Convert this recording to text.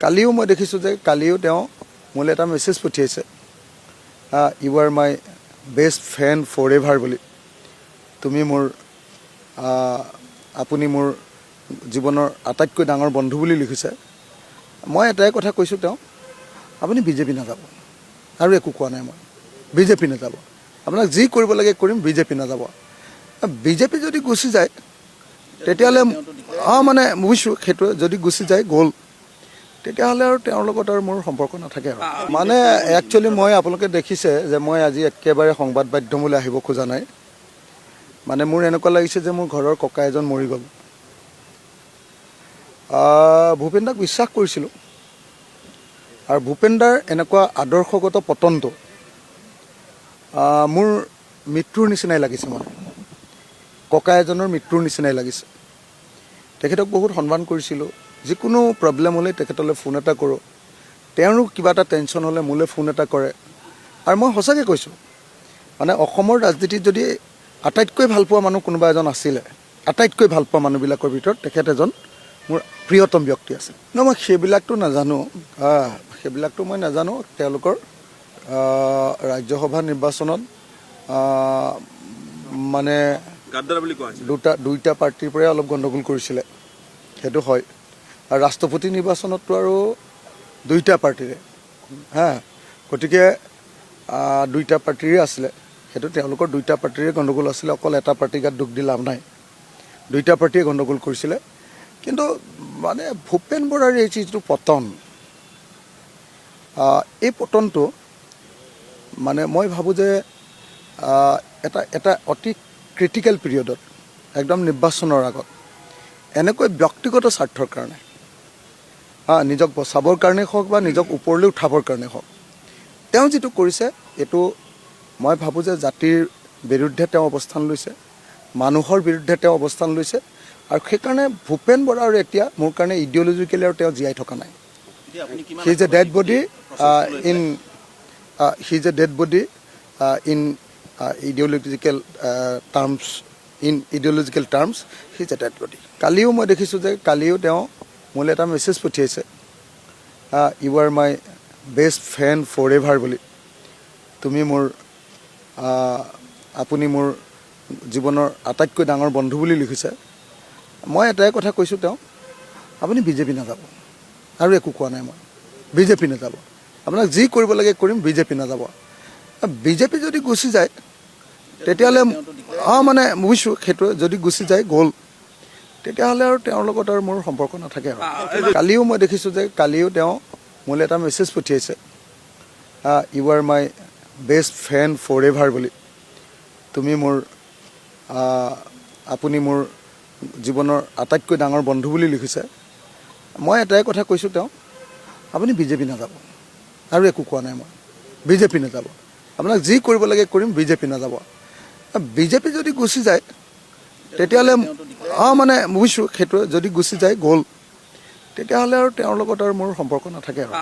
কালিও মই দেখিছোঁ যে কালিও তেওঁ মোলৈ এটা মেছেজ পঠিয়াইছে, you are my best friend forever বুলি। তুমি মোৰ আপুনি মোৰ জীৱনৰ আটাইতকৈ ডাঙৰ বন্ধু বুলি লিখিছে। মই এটাই কথা কৈছোঁ তেওঁ, আপুনি বিজেপি নাযাব, আৰু একো কোৱা নাই। মই বিজেপি নাযাব, আপোনাক যি কৰিব লাগে কৰিম, বিজেপি নাযাব। বিজেপি যদি গুচি যায় তেতিয়াহ'লে মানে বুজিছোঁ, সেইটোৱে যদি গুচি যায় গ'ল, তেতিয়াহ'লে আৰু তেওঁৰ লগত আৰু মোৰ সম্পৰ্ক নাথাকে আৰু। মানে একচুৱেলি মই আপোনালোকে দেখিছে যে মই আজি একেবাৰে সংবাদ মাধ্যমলৈ আহিব খোজা নাই। মানে মোৰ এনেকুৱা লাগিছে যে মোৰ ঘৰৰ ককা এজন মৰি গ'ল। ভূপেন দাক বিশ্বাস কৰিছিলোঁ, আৰু ভূপেন দাৰ এনেকুৱা আদৰ্শগত পতনটো মোৰ মৃত্যুৰ নিচিনাই লাগিছে। মানে ককা এজনৰ মৃত্যুৰ নিচিনাই লাগিছে। তেখেতক বহুত সন্মান কৰিছিলোঁ। যিকোনো প্ৰব্লেম হ'লে তেখেতলৈ ফোন এটা কৰোঁ, তেওঁৰো কিবা এটা টেনশ্যন হ'লে মোলৈ ফোন এটা কৰে। আৰু মই সঁচাকৈ কৈছোঁ, মানে অসমৰ ৰাজনীতিত যদি আটাইতকৈ ভাল পোৱা মানুহ কোনোবা এজন আছিলে, আটাইতকৈ ভাল পোৱা মানুহবিলাকৰ ভিতৰত তেখেত এজন মোৰ প্ৰিয়তম ব্যক্তি আছিল। মই সেইবিলাকতো নাজানো, সেইবিলাকতো মই নাজানো। তেওঁলোকৰ ৰাজ্যসভা নিৰ্বাচনত মানে দুইটা পাৰ্টিৰ পৰাই অলপ গণ্ডগোল কৰিছিলে, সেইটো হয়। আৰু ৰাষ্ট্ৰপতি নিৰ্বাচনততো আৰু দুইটা পাৰ্টিৰে, গতিকে দুইটা পাৰ্টিৰে আছিলে। সেইটো তেওঁলোকৰ দুইটা পাৰ্টিৰে গণ্ডগোল আছিলে, অকল এটা পাৰ্টিৰ গাত দুখ দি লাভ নাই। দুইটা পাৰ্টিয়ে গণ্ডগোল কৰিছিলে। কিন্তু মানে ভূপেন বৰাৰ এই যিটো পতন, এই পতনটো মানে মই ভাবোঁ যে এটা অতি ক্ৰিটিকেল পিৰিয়ডত, একদম নিৰ্বাচনৰ আগত, এনেকৈ ব্যক্তিগত স্বাৰ্থৰ কাৰণে, নিজক বচাবৰ কাৰণেই হওক বা নিজক ওপৰলৈ উঠাবৰ কাৰণেই হওক, তেওঁ যিটো কৰিছে, এইটো মই ভাবোঁ যে জাতিৰ বিৰুদ্ধে তেওঁ অৱস্থান লৈছে, মানুহৰ বিৰুদ্ধে তেওঁ অৱস্থান লৈছে। আৰু সেইকাৰণে ভূপেন বৰাৰ এতিয়া মোৰ কাৰণে ইডিঅ'লজিকেলি আৰু তেওঁ জীয়াই থকা নাই। He is a dead body in ideological terms, he is a dead body. কালিও মই দেখিছোঁ যে কালিও তেওঁ মোলৈ এটা মেছেজ পঠিয়াইছে, you are my best friend forever বুলি। তুমি মোৰ আপুনি মোৰ জীৱনৰ আটাইতকৈ ডাঙৰ বন্ধু বুলি লিখিছে। মই এটাই কথা কৈছোঁ তেওঁ, আপুনি বিজেপি নাযাব, আৰু একো কোৱা নাই। মই বিজেপি নাযাব, আপোনাক যি কৰিব লাগে কৰিম, বিজেপি নাযাব। বিজেপি যদি গুচি যায় তেতিয়াহ'লে মানে বুজিছোঁ, সেইটোৱে যদি গুচি যায় গ'ল, তেতিয়াহ'লে আৰু তেওঁৰ লগত আৰু মোৰ সম্পৰ্ক নাথাকে আৰু। কালিও মই দেখিছোঁ যে কালিও তেওঁ মোলৈ এটা মেছেজ পঠিয়াইছে, you are my best friend forever বুলি। তুমি মোৰ আপুনি মোৰ জীৱনৰ আটাইতকৈ ডাঙৰ বন্ধু বুলি লিখিছে। মই এটাই কথা কৈছোঁ তেওঁ, আপুনি বিজেপি নাযাব, আৰু একো কোৱা নাই। মই বিজেপি নাযাব, আপোনাক যি কৰিব লাগে কৰিম, বিজেপি নাযাব। বিজেপি যদি গুচি যায় তেতিয়াহ'লে মানে বুজিছোঁ, সেইটোৱে যদি গুচি যায় গ'ল, তেতিয়াহ'লে আৰু তেওঁৰ লগত আৰু মোৰ সম্পৰ্ক নাথাকে আৰু।